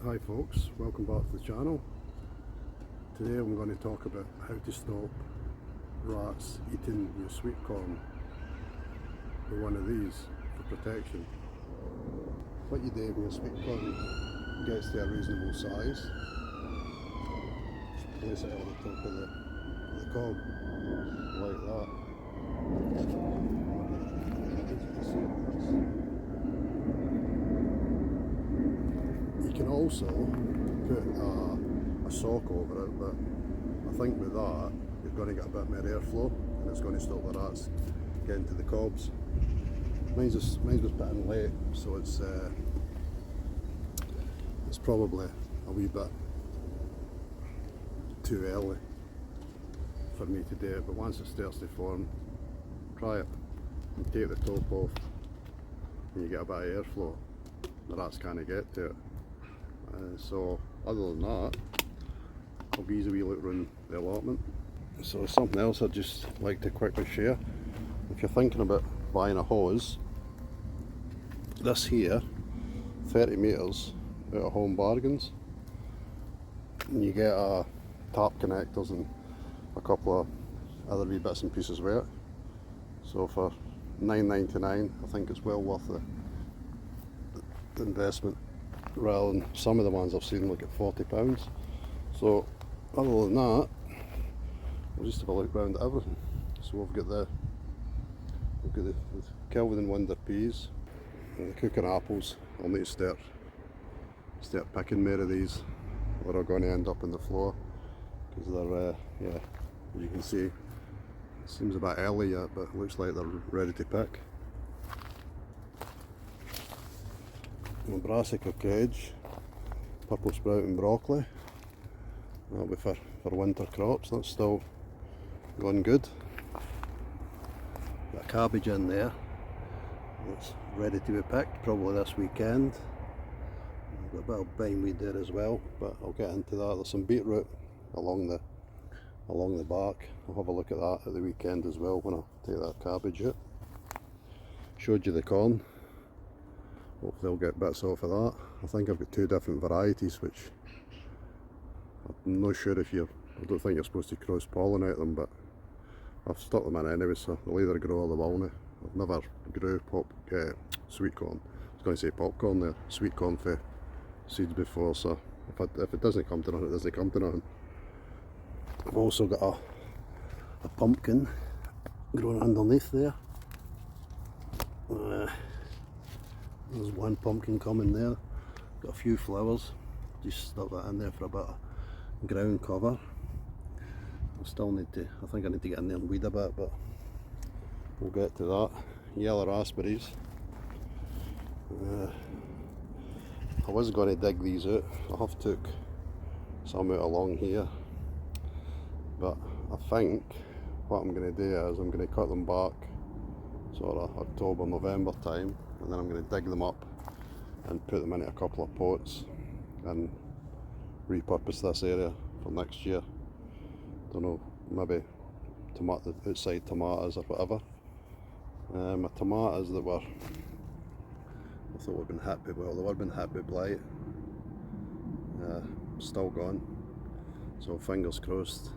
Hi folks, welcome back to the channel. Today I'm going to talk about how to stop rats eating your sweet corn with one of these for protection. What you do when your sweet corn gets to a reasonable size, just place it on the top of the cob like that. You can also put a sock over it, but I think with that you're going to get a bit more airflow and it's going to stop the rats getting to the cobs. Mine was put in late, so it's probably a wee bit too early for me to do it, but once it starts to form, try it and take the top off and you get a bit of airflow. The rats can't get to it. So other than that, I'll give you a wee look around the allotment. So something else I'd just like to quickly share. If you're thinking about buying a hose, this here, 30 metres out of Home Bargains, and you get tap connectors and a couple of other wee bits and pieces with it. So for $9.99 I think it's well worth the investment, rather than some of the ones I've seen look at £40. So other than that, we'll just have a look round at everything. So we've got the Kelvin and Wonder peas and the cooking apples. I'll need to start picking more of these, or they're going to end up on the floor, because they're yeah, as you can see, it seems a bit early yet, but it looks like they're ready to pick. Brassica cage, purple sprout and broccoli. That'll be for winter crops. That's still going good. Got a cabbage in there that's ready to be picked, probably this weekend. Got a bit of bindweed there as well, but I'll get into that. There's some beetroot along the back. I'll have a look at that at the weekend as well when I take that cabbage out. Showed you the corn. Hopefully I'll get bits off of that. I think I've got two different varieties, which I'm not sure if I don't think you're supposed to cross pollinate them, but I've stuck them in anyway, so they'll either grow or they won't. I've never grew sweet corn. I was going to say popcorn there, sweet corn for seeds before, so if it doesn't come to nothing, it doesn't come to nothing. I've also got a pumpkin growing underneath there. There's one pumpkin coming there, got a few flowers, just stuck that in there for a bit of ground cover. I think I need to get in there and weed a bit, but we'll get to that. Yellow raspberries. I was going to dig these out. I have took some out along here, but I think what I'm going to do is I'm going to cut them back sort of October, November time, and then I'm going to dig them up and put them into a couple of pots and repurpose this area for next year. Don't know, maybe outside tomatoes or whatever. My tomatoes that were, I thought would have been hit by, well, they were been hit by blight, still gone, so fingers crossed.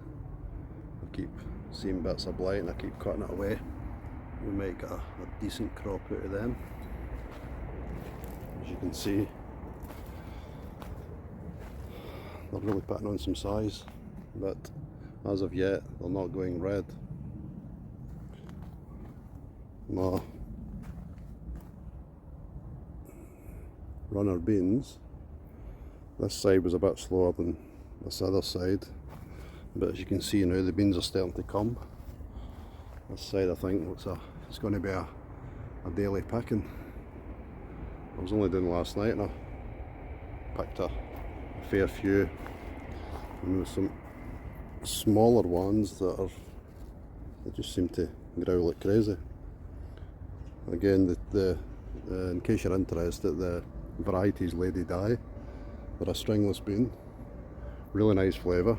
I keep seeing bits of blight and I keep cutting it away. We might get a decent crop out of them. As you can see, they're really putting on some size, but as of yet they're not going red. My runner beans, this side was a bit slower than this other side, but as you can see now the beans are starting to come. This side I think it's going to be a daily picking. I was only doing last night and I picked a fair few, and there's some smaller ones they just seem to grow like crazy. Again, in case you're interested, the variety is Lady Di. They're a stringless bean, really nice flavour.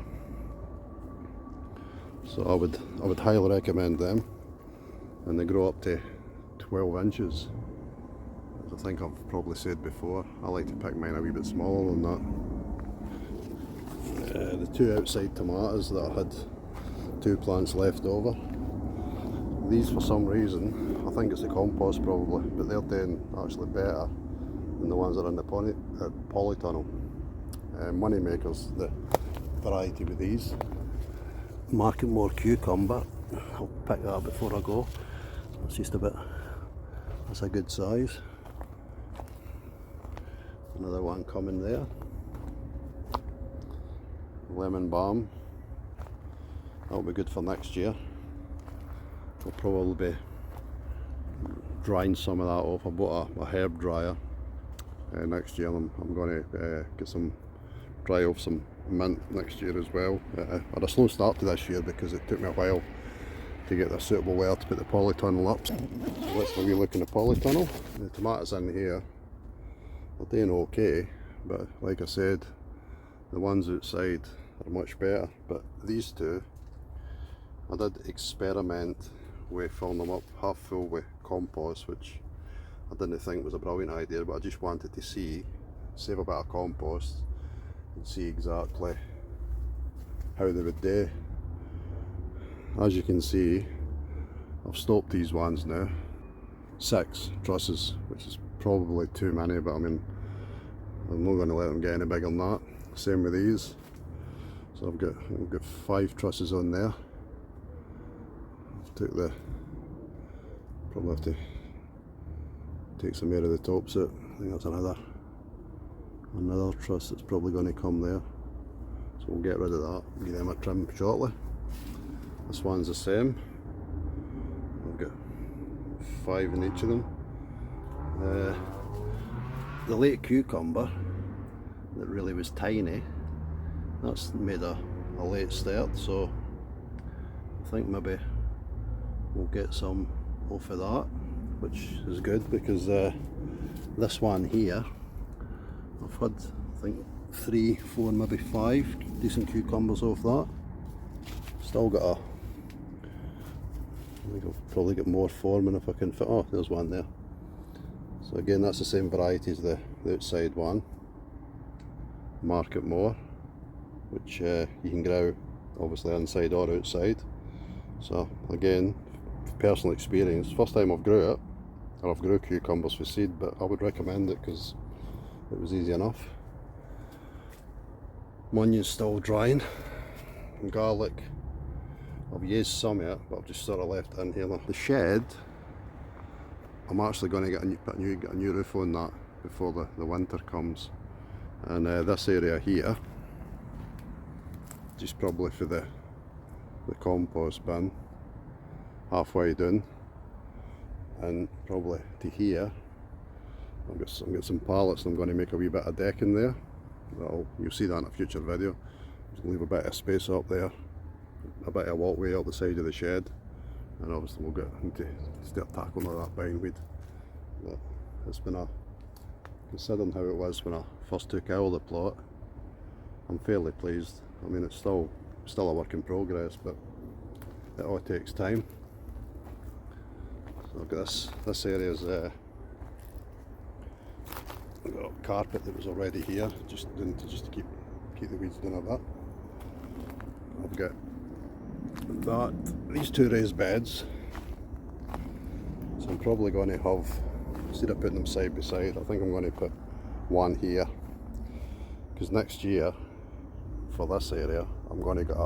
So I would highly recommend them, and they grow up to 12 inches. As I think I've probably said before, I like to pick mine a wee bit smaller than that. the two outside tomatoes that I had 2 plants left over. These, for some reason, I think it's the compost probably, but they're doing actually better than the ones that are in the polytunnel. Money makers, the variety with these. Market more cucumber. I'll pick that up before I go. It's just a bit, that's a good size. Another one coming there. Lemon balm. That'll be good for next year. I'll probably be drying some of that off. I bought a herb dryer. Next year I'm going to get some, dry off some mint next year as well. I had a slow start to this year because it took me a while to get a suitable weather to put the polytunnel up. So let's have a wee look in the polytunnel. The tomatoes in here are doing okay, but like I said, the ones outside are much better. But these two, I did experiment with filling them up half full with compost, which I didn't think was a brilliant idea, but I just wanted to see, save a bit of compost and see exactly how they would do. As you can see, I've stopped these ones now. 6 trusses, which is probably too many, but I mean, I'm not going to let them get any bigger than that. Same with these. So I've got 5 trusses on there. I've probably have to take some air of the tops out. I think that's another truss that's probably going to come there. So we'll get rid of that and give them a trim shortly. This one's the same. I've got 5 in each of them. The late cucumber that really was tiny, that's made a late start, so I think maybe we'll get some off of that, which is good because this one here, I've had I think 3, 4, maybe 5 decent cucumbers off that. Still got I think I'll probably get more forming if I can fit. Oh, there's one there. So again, that's the same variety as the outside one. Market more, which you can grow obviously inside or outside. So again, personal experience, first time I've grew it, or I've grew cucumbers for seed, but I would recommend it because it was easy enough. Onion's still drying, and garlic, I've used some of it, but I've just sort of left it in here. The shed, I'm actually going to get a new roof on that before the winter comes. And this area here, just probably for the compost bin, halfway down, and probably to here, I've got some pallets and I'm going to make a wee bit of deck in there. You'll see that in a future video. Just leave a bit of space up there, a bit of walkway up the side of the shed, and obviously we'll get into start tackling all that bindweed. But it's been considering how it was when I first took out the plot, I'm fairly pleased. I mean, it's still a work in progress, but it all takes time. So I've got this area's I've got carpet that was already here, just to keep the weeds down a bit. I've got these 2 raised beds, so I'm probably going to have, instead of putting them side by side, I think I'm going to put one here, because next year for this area I'm going to get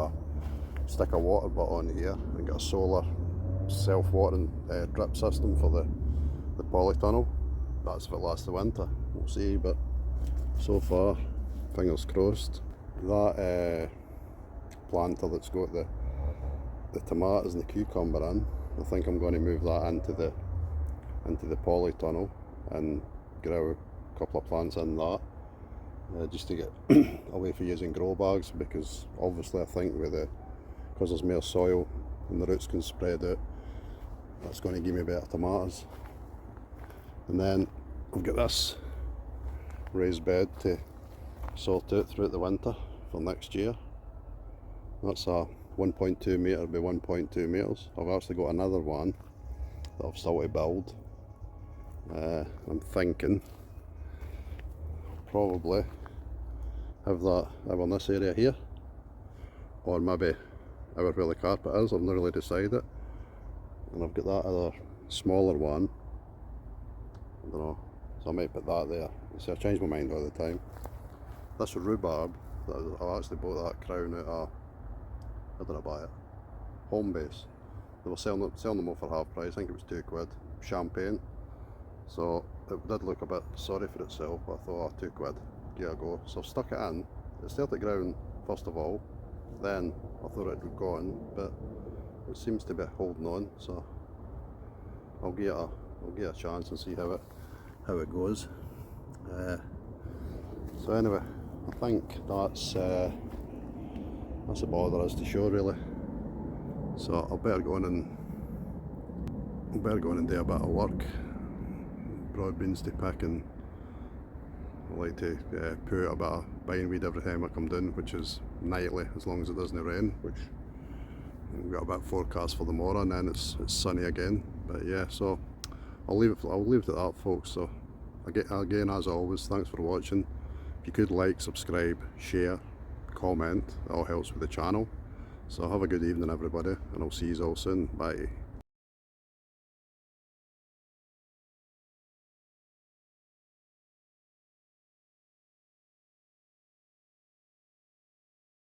stick a water butt on here and get a solar self-watering drip system for the polytunnel. That's if it lasts the winter, we'll see, but so far, fingers crossed. That planter that's got the tomatoes and the cucumber in, I think I'm going to move that into the polytunnel and grow a couple of plants in that, just to get away from using grow bags, because obviously I think because there's more soil and the roots can spread out, that's going to give me better tomatoes. And then I've got this raised bed to sort out throughout the winter for next year. That's a 1.2 metre by 1.2 metres. I've actually got another one that I've still to build. I'm thinking probably have that in this area here, or maybe over where the carpet is. I've not really decided. And I've got that other smaller one, I don't know, so I might put that there. You see, I change my mind all the time. This rhubarb, I actually bought that crown at a, where did I buy it? Home Base. They were selling them all for half price. I think it was £2. Champagne. So it did look a bit sorry for itself, but I thought, oh, £2, give it a go. So I've stuck it in. It stayed at the ground first of all, then I thought it would go on, but it seems to be holding on, so I'll give it a chance and see how it goes. So anyway, I think that's about all there is to show really. So I better go in and do a bit of work. Broad beans to pick, and I like to put a bit of bindweed every time I come down, which is nightly as long as it doesn't rain, which we've got a bit forecast for tomorrow, and then it's sunny again. But yeah, so I'll leave it at that, folks. So again, as always, thanks for watching. If you could like, subscribe, share, comment, it all helps with the channel. So have a good evening everybody, and I'll see you all soon. Bye.